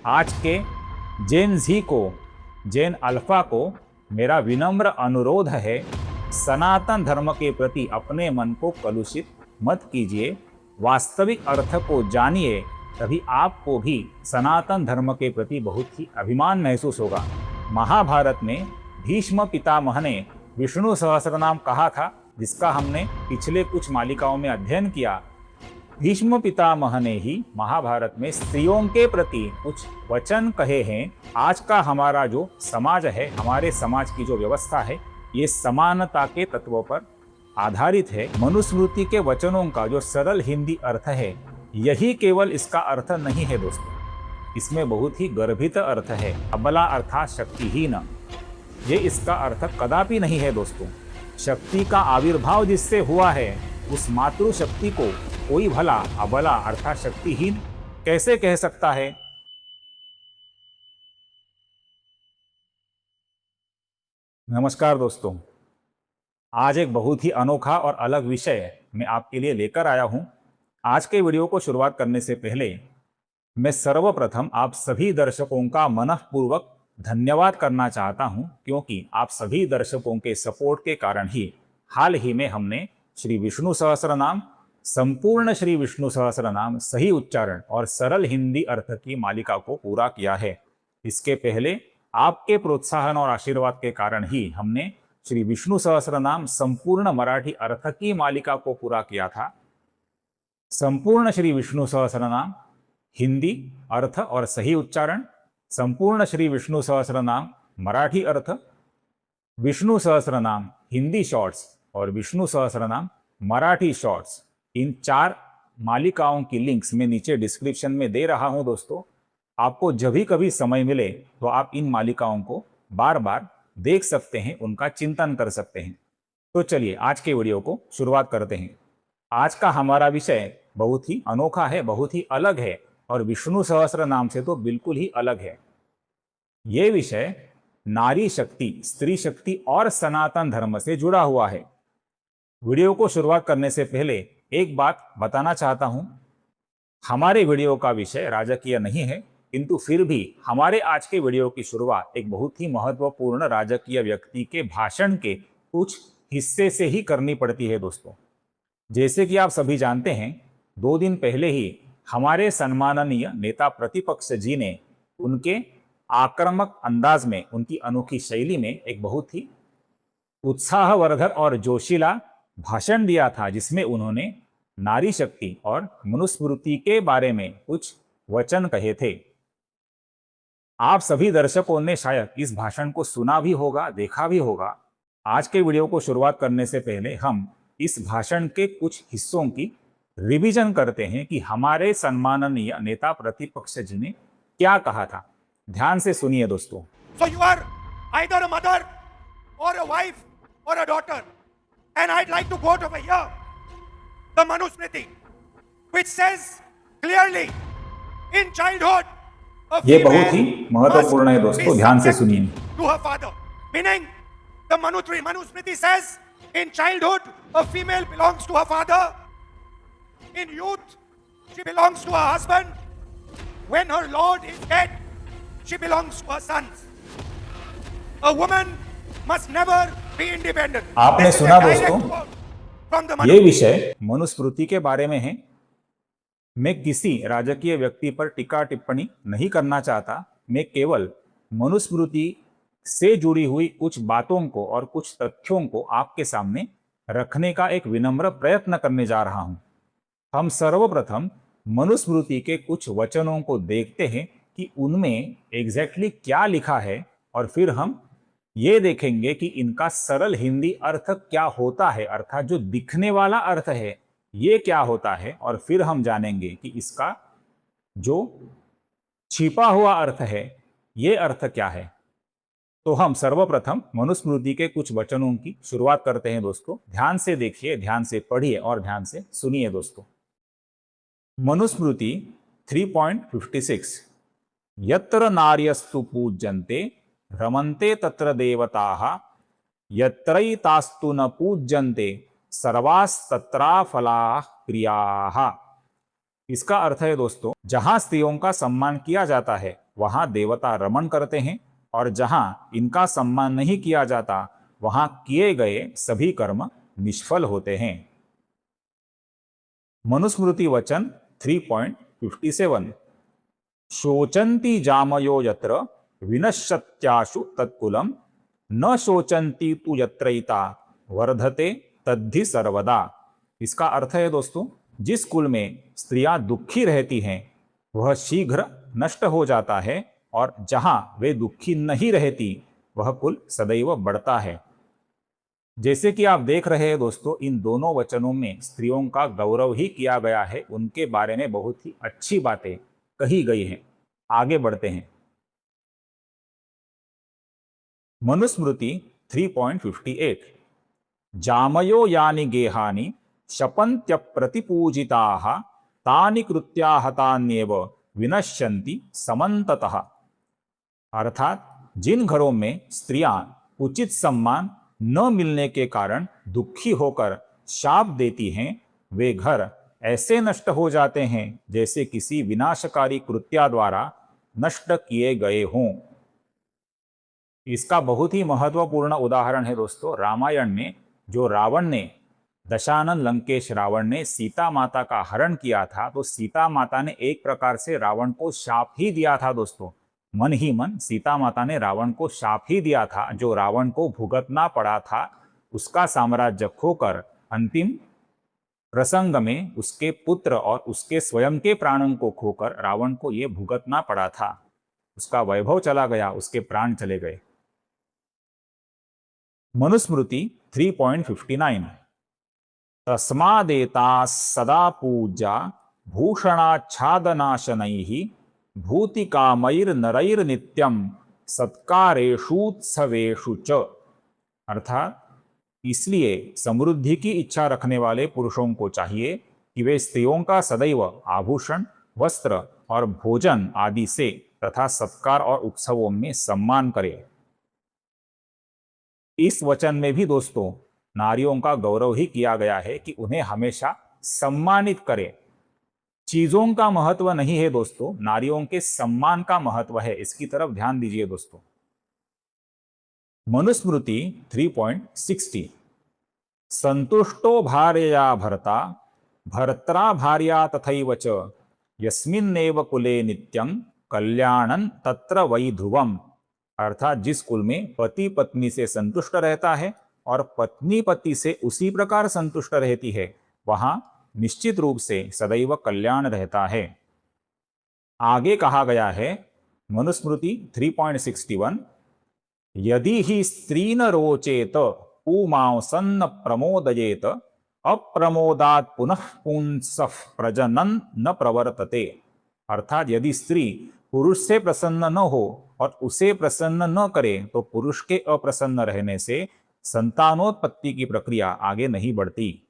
आज के जेन जी को, जेन अल्फा को मेरा विनम्र अनुरोध है, सनातन धर्म के प्रति अपने मन को कलुषित मत कीजिए। वास्तविक अर्थ को जानिए, तभी आपको भी सनातन धर्म के प्रति बहुत ही अभिमान महसूस होगा। महाभारत में भीष्म पितामह ने विष्णु सहस्रनाम कहा था, जिसका हमने पिछले कुछ मालिकाओं में अध्ययन किया। भीष्म पितामह ने ही महाभारत में स्त्रियों के प्रति कुछ वचन कहे हैं। आज का हमारा जो समाज है, हमारे समाज की जो व्यवस्था है, ये समानता के तत्वों पर आधारित है। मनुस्मृति के वचनों का जो सरल हिंदी अर्थ है, यही केवल इसका अर्थ नहीं है दोस्तों, इसमें बहुत ही गर्भित अर्थ है। अबला अर्थात शक्तिहीन, ये इसका अर्थ कदापि नहीं है दोस्तों। शक्ति का आविर्भाव जिससे हुआ है, उस मातृशक्ति को कोई भला अबला अर्थात शक्तिहीन कैसे कह सकता है? नमस्कार दोस्तों, आज एक बहुत ही अनोखा और अलग विषय मैं आपके लिए लेकर आया हूं। आज के वीडियो को शुरुआत करने से पहले मैं सर्वप्रथम आप सभी दर्शकों का मनःपूर्वक धन्यवाद करना चाहता हूं, क्योंकि आप सभी दर्शकों के सपोर्ट के कारण ही हाल ही में हमने श्री विष्णु सहस्रनाम, संपूर्ण श्री विष्णु सहस्रनाम, सही उच्चारण और सरल हिंदी अर्थ की मालिका को पूरा किया है। इसके पहले आपके प्रोत्साहन और आशीर्वाद के कारण ही हमने श्री विष्णु सहस्रनाम संपूर्ण मराठी अर्थ की मालिका को पूरा किया था। संपूर्ण श्री विष्णु सहस्रनाम हिंदी अर्थ और सही उच्चारण, संपूर्ण श्री विष्णु सहस्रनाम मराठी अर्थ, विष्णु सहस्रनाम हिंदी शॉर्ट्स और विष्णु सहस्रनाम मराठी शॉर्ट्स, इन 4 मालिकाओं की लिंक्स मैं नीचे डिस्क्रिप्शन में दे रहा हूं दोस्तों। आपको जब भी कभी समय मिले तो आप इन मालिकाओं को बार बार देख सकते हैं, उनका चिंतन कर सकते हैं। तो चलिए आज के वीडियो को शुरुआत करते हैं। आज का हमारा विषय बहुत ही अनोखा है, बहुत ही अलग है और विष्णु सहस्र नाम से तो बिल्कुल ही अलग है। ये विषय नारी शक्ति, स्त्री शक्ति और सनातन धर्म से जुड़ा हुआ है। वीडियो को शुरुआत करने से पहले एक बात बताना चाहता हूं, हमारे वीडियो का विषय राजकीय नहीं है, किंतु फिर भी हमारे आज के वीडियो की शुरुआत एक बहुत ही महत्वपूर्ण राजकीय व्यक्ति के भाषण के कुछ हिस्से से ही करनी पड़ती है दोस्तों। जैसे कि आप सभी जानते हैं, 2 दिन पहले ही हमारे सम्माननीय नेता प्रतिपक्ष जी ने उनके आक्रामक अंदाज में, उनकी अनोखी शैली में एक बहुत ही उत्साहवर्धक और जोशीला भाषण दिया था, जिसमें उन्होंने नारी शक्ति और मनुस्मृति के बारे में कुछ वचन कहे थे। आप सभी दर्शकों ने शायद इस भाषण को सुना भी होगा, देखा भी होगा। आज के वीडियो को शुरुआत करने से पहले हम इस भाषण के कुछ हिस्सों की रिवीजन करते हैं कि हमारे सम्माननीय नेता प्रतिपक्ष जी ने क्या कहा था। ध्यान से सुनिए दोस्तों। So you are either a mother or a wife or a daughter, and I'd like to quote over here the Manusmriti, which says clearly, in childhood a ये बहुत ही female महत्वपूर्ण है must दोस्तों, be ध्यान से subject सुनिए। to her father. Meaning, the Manusmriti says, in childhood a female belongs to her father, in youth she belongs to her husband, when her lord is dead she belongs to her sons. A woman must never be independent. आपने This is सुना a direct दोस्तों? quote from the ये Manusmriti. विषय मनुस्मृति के बारे में है। मैं किसी राजकीय व्यक्ति पर टीका टिप्पणी नहीं करना चाहता। मैं केवल मनुस्मृति से जुड़ी हुई कुछ बातों को और कुछ तथ्यों को आपके सामने रखने का एक विनम्र प्रयत्न करने जा रहा हूं। हम सर्वप्रथम मनुस्मृति के कुछ वचनों को देखते हैं कि उनमें एग्जैक्टली क्या लिखा है, और फिर हम ये देखेंगे कि इनका सरल हिंदी अर्थ क्या होता है, अर्थात जो दिखने वाला अर्थ है ये क्या होता है, और फिर हम जानेंगे कि इसका जो छिपा हुआ अर्थ है ये अर्थ क्या है। तो हम सर्वप्रथम मनुस्मृति के कुछ वचनों की शुरुआत करते हैं दोस्तों। ध्यान से देखिए, ध्यान से पढ़िए और ध्यान से सुनिए दोस्तों। मनुस्मृति 3.56, यत्र नार्यस्तु पूज्यन्ते रमन्ते तत्र देवताः, यत्रैतास्तु न पूज्यन्ते सर्वास्तत्रा फलाः क्रियाः। इसका अर्थ है दोस्तों, जहां स्त्रियों का सम्मान किया जाता है वहां देवता रमण करते हैं और जहां इनका सम्मान नहीं किया जाता वहां किए गए सभी कर्म निष्फल होते हैं। मनुस्मृति वचन 3.57 शोचन्ति जामयो यत्र विनश्यत्याशु तत्कुलम न शोचन्ति तु यत्रैता वर्धते तद्धि सर्वदा। इसका अर्थ है दोस्तों, जिस कुल में स्त्रियां दुखी रहती हैं वह शीघ्र नष्ट हो जाता है और जहां वे दुखी नहीं रहती वह कुल सदैव बढ़ता है। जैसे कि आप देख रहे हैं दोस्तों, इन दोनों वचनों में स्त्रियों का गौरव ही किया गया है, उनके बारे में बहुत ही अच्छी बातें कही गई हैं। आगे बढ़ते हैं। मनुस्मृति 3.58 जामयो यानि गेहानि शपन्त्य प्रतिपूजिताः तानि कृत्याहतान्येव विनश्यन्ति समन्ततः। अर्थात जिन घरों में स्त्रियां उचित सम्मान न मिलने के कारण दुखी होकर शाप देती हैं वे घर ऐसे नष्ट हो जाते हैं जैसे किसी विनाशकारी कृत्या द्वारा नष्ट किए गए हों। इसका बहुत ही महत्वपूर्ण उदाहरण है दोस्तों, रामायण में जो रावण ने, दशानन लंकेश रावण ने सीता माता का हरण किया था, तो सीता माता ने एक प्रकार से रावण को शाप ही दिया था दोस्तों। मन ही मन सीता माता ने रावण को शाप ही दिया था, जो रावण को भुगतना पड़ा था। उसका साम्राज्य खोकर अंतिम प्रसंग में उसके पुत्र और उसके स्वयं के प्राणों को खोकर रावण को यह भुगतना पड़ा था। उसका वैभव चला गया, उसके प्राण चले गए। मनुस्मृति 3.59 तस्मादेता सदा पूजा भूषणाच्छादनाशनैः भूतिकामैर्नरैर्नित्यं सत्कारेषूत्सवेषु च। अर्थात इसलिए समृद्धि की इच्छा रखने वाले पुरुषों को चाहिए कि वे स्त्रियों का सदैव आभूषण, वस्त्र और भोजन आदि से तथा सत्कार और उत्सवों में सम्मान करें। इस वचन में भी दोस्तों नारियों का गौरव ही किया गया है कि उन्हें हमेशा सम्मानित करें। चीजों का महत्व नहीं है दोस्तों, नारियों के सम्मान का महत्व है। इसकी तरफ ध्यान दीजिए दोस्तों। मनुस्मृति 3.60 संतुष्टो भार्यया भर्ता भर्त्रा भार्या तथैव च यस्मिन्नेव कुले नित्यं कल्याणं तत्र वै ध्रुवम्। अर्थात जिस कुल में पति पत्नी से संतुष्ट रहता है और पत्नी पति से उसी प्रकार संतुष्ट रहती है वहां निश्चित रूप से सदैव कल्याण रहता है। आगे कहा गया है मनुस्मृति 3.61 यदि ही स्त्री न रोचेत पुमांसन्न प्रमोदयेत अप्रमोदात पुनः पुंसः प्रजनन न प्रवर्तते। अर्थात यदि स्त्री पुरुष से प्रसन्न न हो और उसे प्रसन्न न करे तो पुरुष के अप्रसन्न रहने से संतानोत्पत्ति की प्रक्रिया आगे नहीं बढ़ती।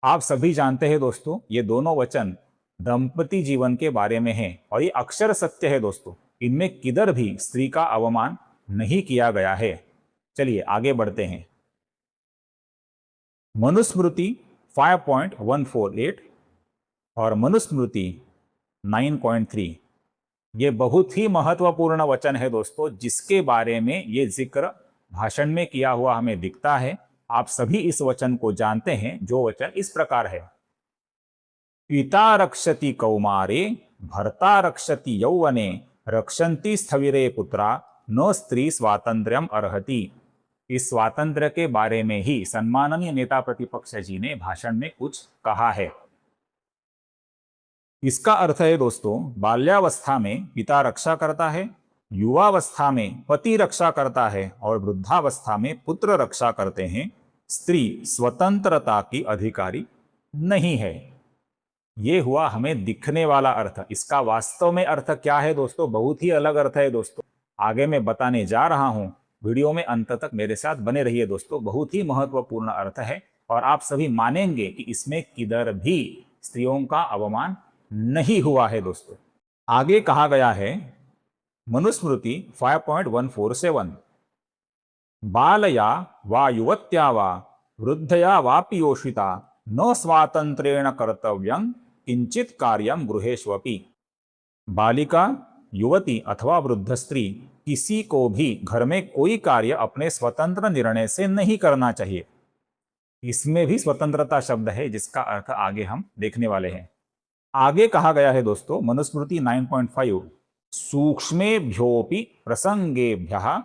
आप सभी जानते हैं दोस्तों, ये दोनों वचन दंपति जीवन के बारे में हैं और ये अक्षर सत्य है दोस्तों। इनमें किधर भी स्त्री का अवमान नहीं किया गया है। चलिए आगे बढ़ते हैं। मनुस्मृति 5.148 और मनुस्मृति 9.3 ये बहुत ही महत्वपूर्ण वचन है दोस्तों, जिसके बारे में ये जिक्र भाषण में किया हुआ हमें दिखता है। आप सभी इस वचन को जानते हैं, जो वचन इस प्रकार है पिता रक्षति कौमारे भर्ता रक्षति यौवने रक्षन्ति स्थविरे पुत्रा न स्त्री स्वातंत्र्यम अर्हति। इस स्वातंत्र्य के बारे में ही सम्माननीय नेता प्रतिपक्ष जी ने भाषण में कुछ कहा है। इसका अर्थ है दोस्तों, बाल्यावस्था में पिता रक्षा करता है, युवावस्था में पति रक्षा करता है और वृद्धावस्था में पुत्र रक्षा करते हैं। स्त्री स्वतंत्रता की अधिकारी नहीं है। ये हुआ हमें दिखने वाला अर्थ। इसका वास्तव में अर्थ क्या है दोस्तों? बहुत ही अलग अर्थ है दोस्तों। आगे मैं बताने जा रहा हूं, वीडियो में अंत तक मेरे साथ बने रहिए दोस्तों। बहुत ही महत्वपूर्ण अर्थ है और आप सभी मानेंगे कि इसमें किधर भी स्त्रियों का अवमान नहीं हुआ है दोस्तों। आगे कहा गया है मनुस्मृति 5.147 बालया वा युवत्या वा वृद्धया वापि योषिता न स्वातंत्र्येण कर्तव्यं किंचित कार्यम गृहेष्वपि। बालिका, युवती अथवा वृद्ध स्त्री किसी को भी घर में कोई कार्य अपने स्वतंत्र निर्णय से नहीं करना चाहिए। इसमें भी स्वतंत्रता शब्द है जिसका अर्थ आगे हम देखने वाले हैं। आगे कहा गया है दोस्तों, मनुस्मृति 9.5, सूक्ष्मेभ्योपि प्रसंगेभ्यः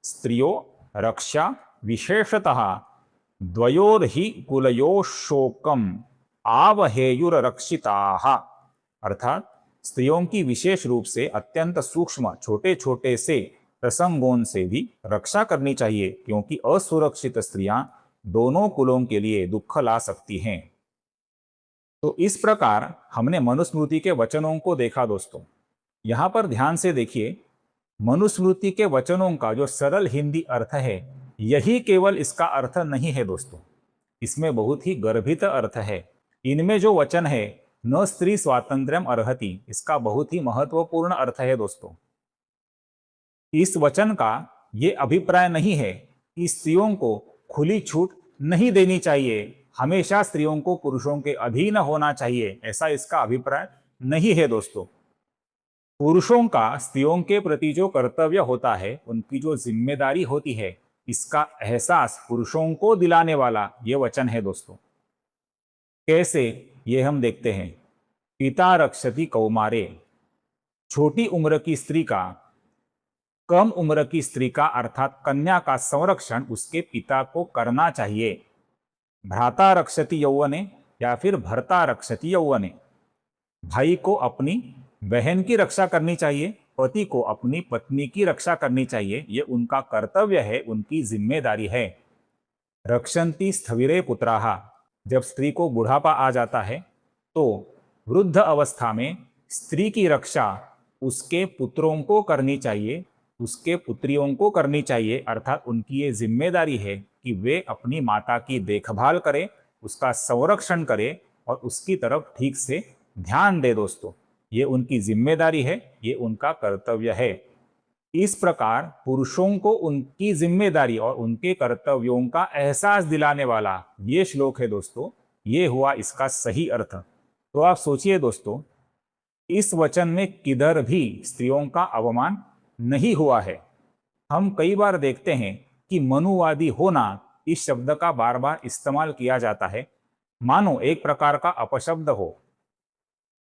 स्त्रियो रक्षा विशेषतः द्वयोर्हि कुलयोः शोकम आवहेयुररक्षिताः। अर्थात स्त्रियों की विशेष रूप से अत्यंत सूक्ष्म छोटे छोटे से प्रसंगों से भी रक्षा करनी चाहिए, क्योंकि असुरक्षित स्त्रियां दोनों कुलों के लिए दुख ला सकती हैं। तो इस प्रकार हमने मनुस्मृति के वचनों को देखा दोस्तों। यहाँ पर ध्यान से देखिए, मनुस्मृति के वचनों का जो सरल हिंदी अर्थ है, यही केवल इसका अर्थ नहीं है दोस्तों, इसमें बहुत ही गर्भित अर्थ है। इनमें जो वचन है, न स्त्री स्वातंत्र्यम अर्हति, इसका बहुत ही महत्वपूर्ण अर्थ है दोस्तों। इस वचन का ये अभिप्राय नहीं है कि स्त्रियों को खुली छूट नहीं देनी चाहिए, हमेशा स्त्रियों को पुरुषों के अधीन होना चाहिए, ऐसा इसका अभिप्राय नहीं है दोस्तों। पुरुषों का स्त्रियों के प्रति जो कर्तव्य होता है, उनकी जो जिम्मेदारी होती है, इसका एहसास पुरुषों को दिलाने वाला ये वचन है दोस्तों। कैसे, ये हम देखते हैं। पिता रक्षति कौमारे, छोटी उम्र की स्त्री का, कम उम्र की स्त्री का अर्थात कन्या का संरक्षण उसके पिता को करना चाहिए। भ्राता रक्षति यौवने या फिर भर्ता रक्षति यौवने, भाई को अपनी बहन की रक्षा करनी चाहिए, पति को अपनी पत्नी की रक्षा करनी चाहिए, ये उनका कर्तव्य है, उनकी जिम्मेदारी है। रक्षन्ति स्थविरे पुत्राः, जब स्त्री को बुढ़ापा आ जाता है तो वृद्ध अवस्था में स्त्री की रक्षा उसके पुत्रों को करनी चाहिए, उसके पुत्रियों को करनी चाहिए। अर्थात उनकी ये जिम्मेदारी है कि वे अपनी माता की देखभाल करें, उसका संरक्षण करें और उसकी तरफ ठीक से ध्यान दे दोस्तों। ये उनकी जिम्मेदारी है, ये उनका कर्तव्य है। इस प्रकार पुरुषों को उनकी जिम्मेदारी और उनके कर्तव्यों का एहसास दिलाने वाला ये श्लोक है दोस्तों। ये हुआ इसका सही अर्थ। तो आप सोचिए दोस्तों, इस वचन में किधर भी स्त्रियों का अवमान नहीं हुआ है। हम कई बार देखते हैं कि मनुवादी होना इस शब्द का बार बार इस्तेमाल किया जाता है, मानो एक प्रकार का अपशब्द हो।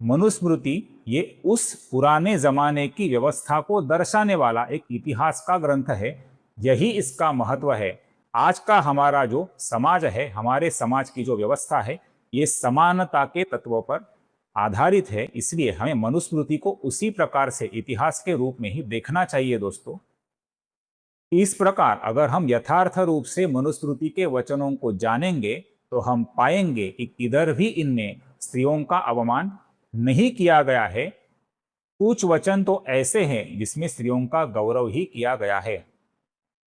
मनुस्मृति ये उस पुराने जमाने की व्यवस्था को दर्शाने वाला एक इतिहास का ग्रंथ है, यही इसका महत्व है। आज का हमारा जो समाज है, हमारे समाज की जो व्यवस्था है, ये समानता के तत्वों पर आधारित है, इसलिए हमें मनुस्मृति को उसी प्रकार से इतिहास के रूप में ही देखना चाहिए दोस्तों। इस प्रकार अगर हम यथार्थ रूप से मनुस्मृति के वचनों को जानेंगे तो हम पाएंगे कि किधर भी इनमें स्त्रियों का अवमान नहीं किया गया है। कुछ वचन तो ऐसे हैं जिसमें स्त्रियों का गौरव ही किया गया है।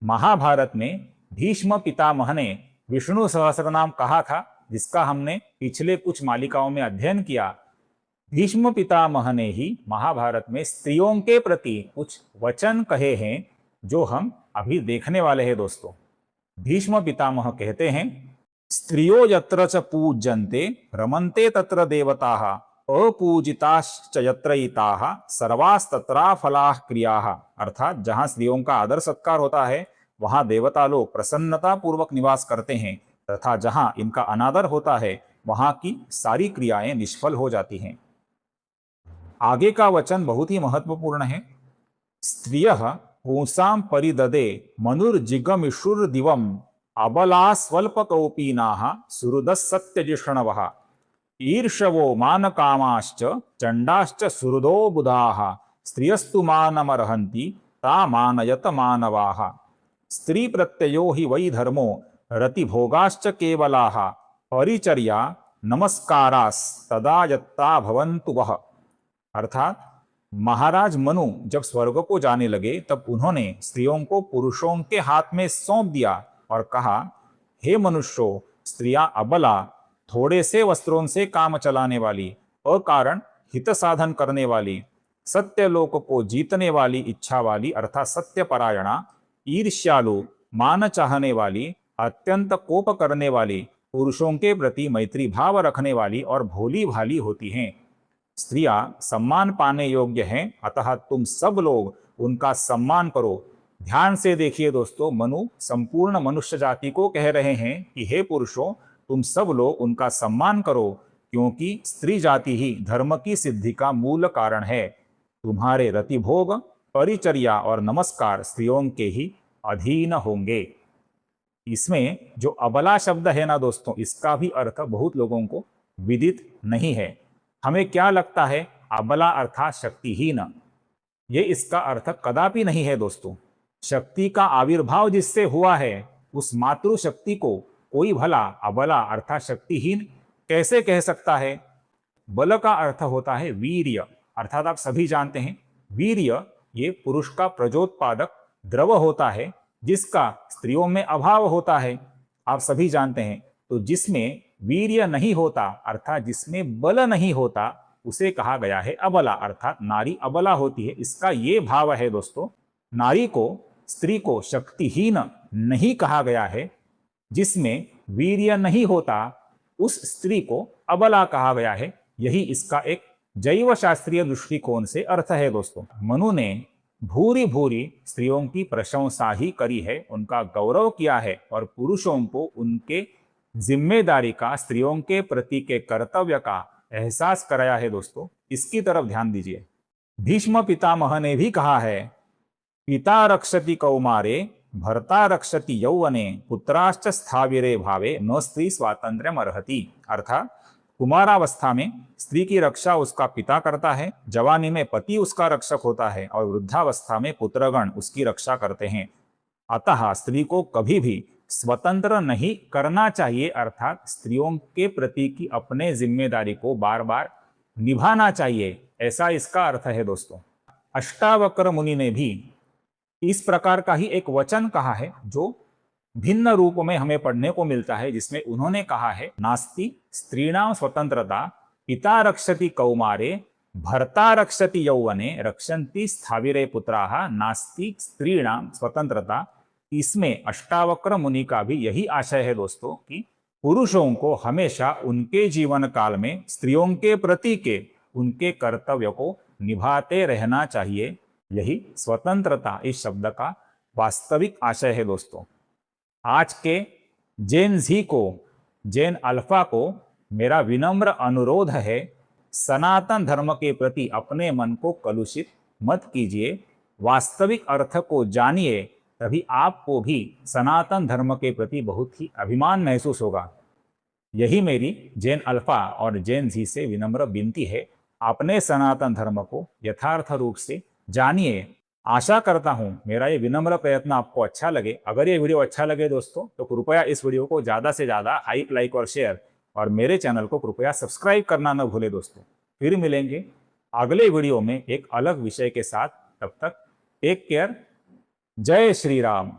महाभारत में भीष्म पितामह ने विष्णु सहस्रनाम कहा था, जिसका हमने पिछले कुछ मालिकाओं में अध्ययन किया। भीष्म पितामह ने ही महाभारत में स्त्रियों के प्रति कुछ वचन कहे हैं जो हम अभी देखने वाले हैं दोस्तों। भीष्म पितामह कहते हैं, स्त्रियो यत्र च पूज्यन्ते रमन्ते तत्र देवताः अपूजिताश्च यत्रैताः सर्वास्तत्रा फलाः क्रियाः। अर्थात जहां स्त्रियों का आदर सत्कार होता है वहां देवता लोग प्रसन्नता पूर्वक निवास करते हैं, तथा जहां इनका अनादर होता है वहां की सारी क्रियाएं निष्फल हो जाती हैं। आगे का वचन बहुत ही महत्वपूर्ण है। स्त्रियः पुंसां परिददे मनुर्जिगमिषुर्दिवम् अबला स्वल्पकौपीनाः सुहृदस्सत्यजिष्णवः ईर्षवो मानकामाश्च चंडाश्च सुहृदो बुधाः स्त्रियस्तु मानमर्हन्ति ता मानयत मानवाः। स्त्री प्रत्ययो हि वै धर्मो रतिभोगाश्च केवलाः परिचर्या नमस्कारास्तदा यत्ता भवन्तु वः। अर्थात महाराज मनु जब स्वर्ग को जाने लगे तब उन्होंने स्त्रियों को पुरुषों के हाथ में सौंप दिया और कहा, हे मनुष्यों, स्त्रियां अबला, थोड़े से वस्त्रों से काम चलाने वाली, अकारण हित साधन करने वाली, सत्यलोक को जीतने वाली इच्छा वाली अर्थात सत्यपरायणा, ईर्ष्यालु, मान चाहने वाली, अत्यंत कोप करने वाली, पुरुषों के प्रति मैत्री भाव रखने वाली और भोली भाली होती हैं। स्त्रियां सम्मान पाने योग्य हैं, अतः तुम सब लोग उनका सम्मान करो। ध्यान से देखिए दोस्तों, मनु संपूर्ण मनुष्य जाति को कह रहे हैं कि हे पुरुषों, तुम सब लोग उनका सम्मान करो, क्योंकि स्त्री जाति ही धर्म की सिद्धि का मूल कारण है। तुम्हारे रतिभोग, परिचर्या और नमस्कार स्त्रियों के ही अधीन होंगे। इसमें जो अबला शब्द है ना दोस्तों, इसका भी अर्थ बहुत लोगों को विदित नहीं है। हमें क्या लगता है, अबला अर्थात शक्तिहीन। ये इसका अर्थ कदापि नहीं है दोस्तों। शक्ति का आविर्भाव जिससे हुआ है, उस मातृशक्ति को कोई भला अबला अर्थात शक्तिहीन कैसे कह सकता है। बल का अर्थ होता है वीर्य, अर्थात आप सभी जानते हैं वीर्य ये पुरुष का प्रजोत्पादक द्रव होता है, जिसका स्त्रियों में अभाव होता है। आप सभी जानते हैं, तो जिसमें वीर्य नहीं होता अर्थात जिसमें बल नहीं होता, उसे कहा गया है अबला, अर्थात नारी अबला होती है। इसका ये भाव है दोस्तों, नारी को, स्त्री को शक्तिहीन नहीं कहा गया है। जिसमें वीर्य नहीं होता उस स्त्री को अबला कहा गया है। यही इसका एक जैव शास्त्रीय दृष्टिकोण से अर्थ है दोस्तों। मनु ने भूरी भूरी स्त्रियों की प्रशंसा ही करी है, उनका गौरव किया है और पुरुषों को उनके जिम्मेदारी का, स्त्रियों के प्रति के कर्तव्य का एहसास कराया है दोस्तों। इसकी तरफ ध्यान दीजिए। भीष्म पितामह ने भी कहा है, पिता रक्षति कौमारे भर्ता रक्षति यौवने पुत्राश्च स्थाविरे भावे न स्त्री स्वातंत्र्यम अर्हति। अर्थात कुमारावस्था में स्त्री की रक्षा उसका पिता करता है, जवानी में पति उसका रक्षक होता है और वृद्धावस्था में पुत्रगण उसकी रक्षा करते हैं। अतः स्त्री को कभी भी स्वतंत्र नहीं करना चाहिए, अर्थात स्त्रियों के प्रति की अपने जिम्मेदारी को बार बार निभाना चाहिए, ऐसा इसका अर्थ है दोस्तों। अष्टावक्र मुनि ने भी इस प्रकार का ही एक वचन कहा है, जो भिन्न रूप में हमें पढ़ने को मिलता है, जिसमें उन्होंने कहा है, नास्ति स्त्रीणाम स्वतंत्रता पिता रक्षति कौमारे भर्ता रक्षति यौवने रक्षन्ति स्थाविरे पुत्राः नास्ति स्त्रीणाम स्वतंत्रता। इसमें अष्टावक्र मुनि का भी यही आशय है दोस्तों कि पुरुषों को हमेशा उनके जीवन काल में स्त्रियों के प्रति के उनके कर्तव्य को निभाते रहना चाहिए। यही स्वतंत्रता इस शब्द का वास्तविक आशय है दोस्तों। आज के जेन जी को, जेन अल्फा को मेरा विनम्र अनुरोध है, सनातन धर्म के प्रति अपने मन को कलुषित मत कीजिए। वास्तविक अर्थ को जानिए, तभी आपको भी सनातन धर्म के प्रति बहुत ही अभिमान महसूस होगा। यही मेरी जेन अल्फा और जेन जी से विनम्र विनती है। अपने सनातन धर्म को यथार्थ रूप से जानिए। आशा करता हूं मेरा ये विनम्र प्रयत्न आपको अच्छा लगे। अगर ये वीडियो अच्छा लगे दोस्तों, तो कृपया इस वीडियो को ज़्यादा से ज़्यादा हाइप, लाइक और शेयर, और मेरे चैनल को कृपया सब्सक्राइब करना न भूले दोस्तों। फिर मिलेंगे अगले वीडियो में एक अलग विषय के साथ। तब तक टेक केयर। जय श्री राम।